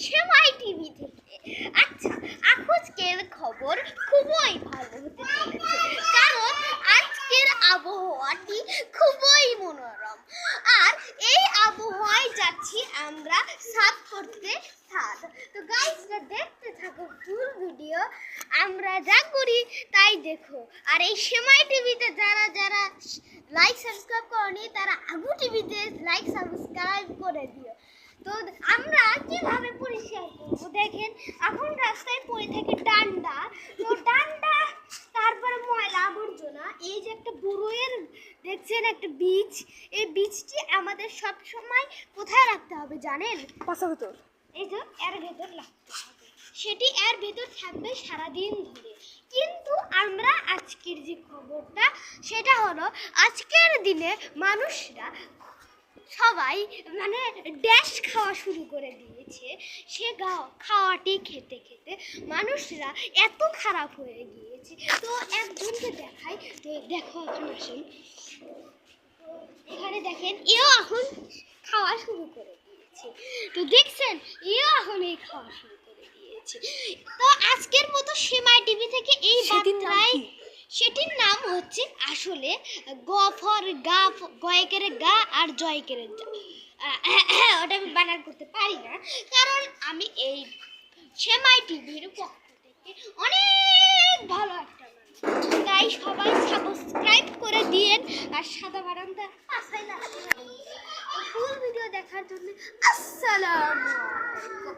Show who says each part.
Speaker 1: সেমাই TV থেকে। আচ্ছা, আজকের খবর খুবই ভালো হতে চলেছে, কারণ আজকের আবহাওয়াটি খুবই মনোরম। আর এই আবহাওয়ায় যাচ্ছি আমরা সাত করতে সাত। তো গাইসরা দেখতে থাকো ফুল ভিডিও, আমরা যা করি তাই দেখো। আর এই সেমাই টিভিতে যারা যারা লাইক সাবস্ক্রাইব করনি তারা আগু টিভিতে লাইক সাবস্ক্রাইব করে দিও। তো আমরা কিভাবে পরিষ্কার করবো দেখেন, এখন রাস্তায় পড়ে থাকে ডান্ডা। তো ডান্ডা, তারপরে ময়লা আবর্জনা, এই যে একটা বড়ইয়ের দেখছেন একটা বীজ, এই বীজটি আমাদের সব সময় কোথায় রাখতে হবে জানেন?
Speaker 2: পাশা ভেতর।
Speaker 1: এই যে এর ভেতর রাখতে হবে, সেটি এর ভেতর থাকবে সারাদিন ধরে। কিন্তু আমরা আজকের যে খবরটা সেটা হলো, আজকের দিনে মানুষরা সবাই মানে ড্যাশ খাওয়া শুরু করে দিয়েছে। সে খাওয়াটি খেতে খেতে মানুষরা এত খারাপ হয়ে গিয়েছে। তো একজনকে দেখাই, তো দেখো এখন আসেন, এখানে দেখেন এও এখন খাওয়া শুরু করে দিয়েছে। তো দেখছেন এও এখন এই খাওয়া শুরু করে দিয়েছে। তো আজকের মতো সেমাই টিভি থেকে এই বার্তায়, সেটির নাম হচ্ছে আসলে গ ফর গা, গয়কের গা আর জয়কের যা। ওটা আমি বানান করতে পারি না, কারণ আমি এই সেমাই টিভির পক্ষ থেকে অনেক ভালো একটা মানুষ। তাই সবাই সাবস্ক্রাইব করে দিয়েন আর সাদা বারান্দা পাশাই না ফুল ভিডিও দেখার জন্য আসসালামু আলাইকুম।